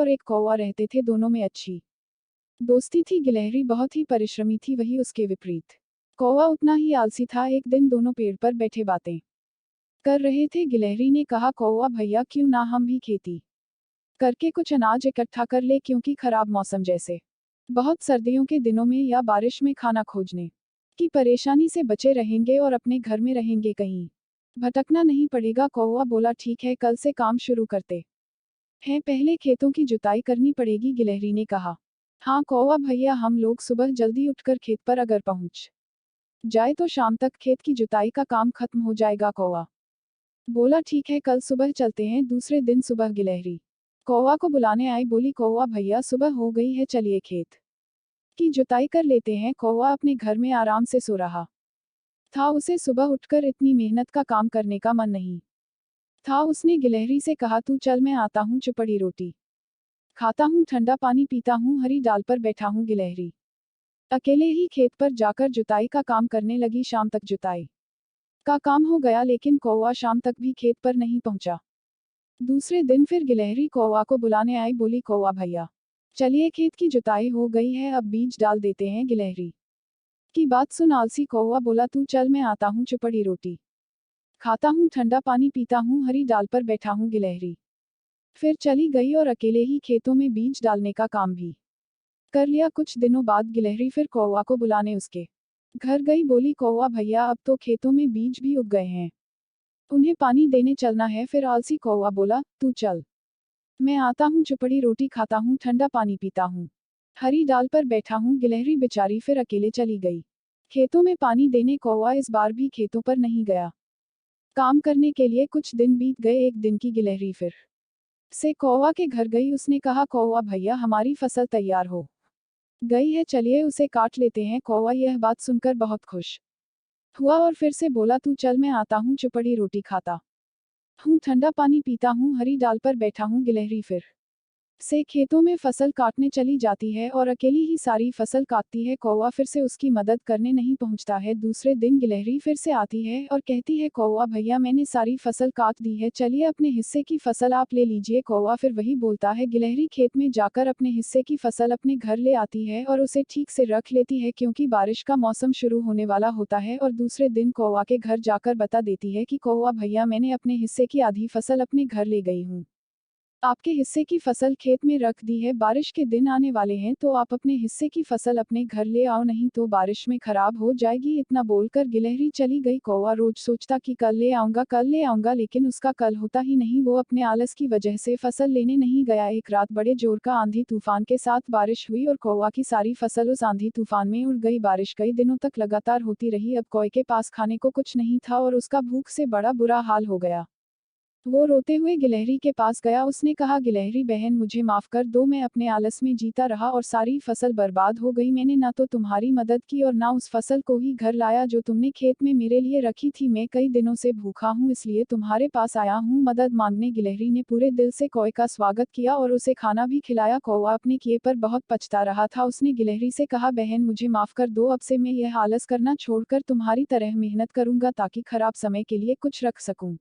और एक कौवा रहते थे, दोनों में अच्छी दोस्ती थी। गिलहरी बहुत ही परिश्रमी थी, वही उसके विपरीत कौवा उतना ही आलसी था। एक दिन दोनों पेड़ पर बैठे बातें कर रहे थे। गिलहरी ने कहा, कौवा भैया, क्यों ना हम भी खेती करके कुछ अनाज इकट्ठा कर ले, क्योंकि खराब मौसम जैसे बहुत सर्दियों के दिनों में या बारिश में खाना खोजने की परेशानी से बचे रहेंगे और अपने घर में रहेंगे, कहीं भटकना नहीं पड़ेगा। कौवा बोला, ठीक है, कल से काम शुरू करते हैं, पहले खेतों की जुताई करनी पड़ेगी। गिलहरी ने कहा, हाँ कौवा भैया, हम लोग सुबह जल्दी उठकर खेत पर अगर पहुंच जाए तो शाम तक खेत की जुताई का काम खत्म हो जाएगा। कौवा बोला, ठीक है, कल सुबह चलते हैं। दूसरे दिन सुबह गिलहरी कौवा को बुलाने आई, बोली, कौवा भैया, सुबह हो गई है, चलिए खेत की जुताई कर लेते हैं। कौवा अपने घर में आराम से सो रहा था। उसे सुबह उठकर इतनी मेहनत का काम करने का मन नहीं था। उसने गिलहरी से कहा, तू चल, मैं आता हूँ, चुपड़ी रोटी खाता हूँ, ठंडा पानी पीता हूँ, हरी डाल पर बैठा हूँ। गिलहरी अकेले ही खेत पर जाकर जुताई का काम करने लगी। शाम तक जुताई का काम हो गया, लेकिन कौवा शाम तक भी खेत पर नहीं पहुंचा। दूसरे दिन फिर गिलहरी कौवा को बुलाने आई, बोली, कौवा भैया, चलिए, खेत की जुताई हो गई है, अब बीज डाल देते हैं। गिलहरी की बात सुन आलसी कौवा बोला, तू चल, मैं आता हूँ, चुपड़ी रोटी खाता हूँ, ठंडा पानी पीता हूँ, हरी डाल पर बैठा हूँ। गिलहरी फिर चली गई और अकेले ही खेतों में बीज डालने का काम भी कर लिया। कुछ दिनों बाद गिलहरी फिर कौवा को बुलाने उसके घर गई, बोली, कौवा भैया, अब तो खेतों में बीज भी उग गए हैं, उन्हें पानी देने चलना है। फिर आलसी कौवा बोला, तू चल, मैं आता हूँ, चुपड़ी रोटी खाता हूँ, ठंडा पानी पीता हूँ, हरी डाल पर बैठा हूँ। गिलहरी बेचारी फिर अकेले चली गई खेतों में पानी देने। कौवा इस बार भी खेतों पर नहीं गया काम करने के लिए। कुछ दिन बीत गए। एक दिन की गिलहरी फिर से कौवा के घर गई। उसने कहा, कौवा भैया, हमारी फसल तैयार हो गई है, चलिए उसे काट लेते हैं। कौवा यह बात सुनकर बहुत खुश हुआ और फिर से बोला, तू चल, मैं आता हूँ, चुपड़ी रोटी खाता हूँ, ठंडा पानी पीता हूँ, हरी डाल पर बैठा हूँ। गिलहरी फिर से खेतों में फसल काटने चली जाती है और अकेली ही सारी फसल काटती है। कौवा फिर से उसकी मदद करने नहीं पहुंचता है। दूसरे दिन गिलहरी फिर से आती है और कहती है, कौवा भैया, मैंने सारी फसल काट दी है, चलिए अपने हिस्से की फसल आप ले लीजिए। कौवा फिर वही बोलता है। गिलहरी खेत में जाकर अपने हिस्से की फसल अपने घर ले आती है और उसे ठीक से रख लेती है, क्योंकि बारिश का मौसम शुरू होने वाला होता है। और दूसरे दिन कौवा के घर जाकर बता देती है कि कौवा भैया, मैंने अपने हिस्से की आधी फसल अपने घर ले गई हूँ, आपके हिस्से की फसल खेत में रख दी है, बारिश के दिन आने वाले हैं, तो आप अपने हिस्से की फसल अपने घर ले आओ, नहीं तो बारिश में खराब हो जाएगी। इतना बोलकर गिलहरी चली गई। कौवा रोज सोचता कि कल ले आऊंगा, लेकिन उसका कल होता ही नहीं। वो अपने आलस की वजह से फसल लेने नहीं गया। एक रात बड़े जोर का आंधी तूफान के साथ बारिश हुई और कौवा की सारी फसल उस आंधी तूफान में उड़ गई। बारिश कई दिनों तक लगातार होती रही। अब कौवे के पास खाने को कुछ नहीं था और उसका भूख से बड़ा बुरा हाल हो गया। वो रोते हुए गिलहरी के पास गया। उसने कहा, गिलहरी बहन, मुझे माफ कर दो, मैं अपने आलस में जीता रहा और सारी फसल बर्बाद हो गई। मैंने ना तो तुम्हारी मदद की और ना उस फसल को ही घर लाया जो तुमने खेत में मेरे लिए रखी थी। मैं कई दिनों से भूखा हूँ, इसलिए तुम्हारे पास आया हूँ मदद मांगने। गिलहरी ने पूरे दिल से कौवे का स्वागत किया और उसे खाना भी खिलाया। कौवा अपने किए पर बहुत पछता रहा था। उसने गिलहरी से कहा, बहन, मुझे माफ कर दो, अब से मैं यह आलस करना छोड़कर तुम्हारी तरह मेहनत करूंगा, ताकि खराब समय के लिए कुछ रख सकूं।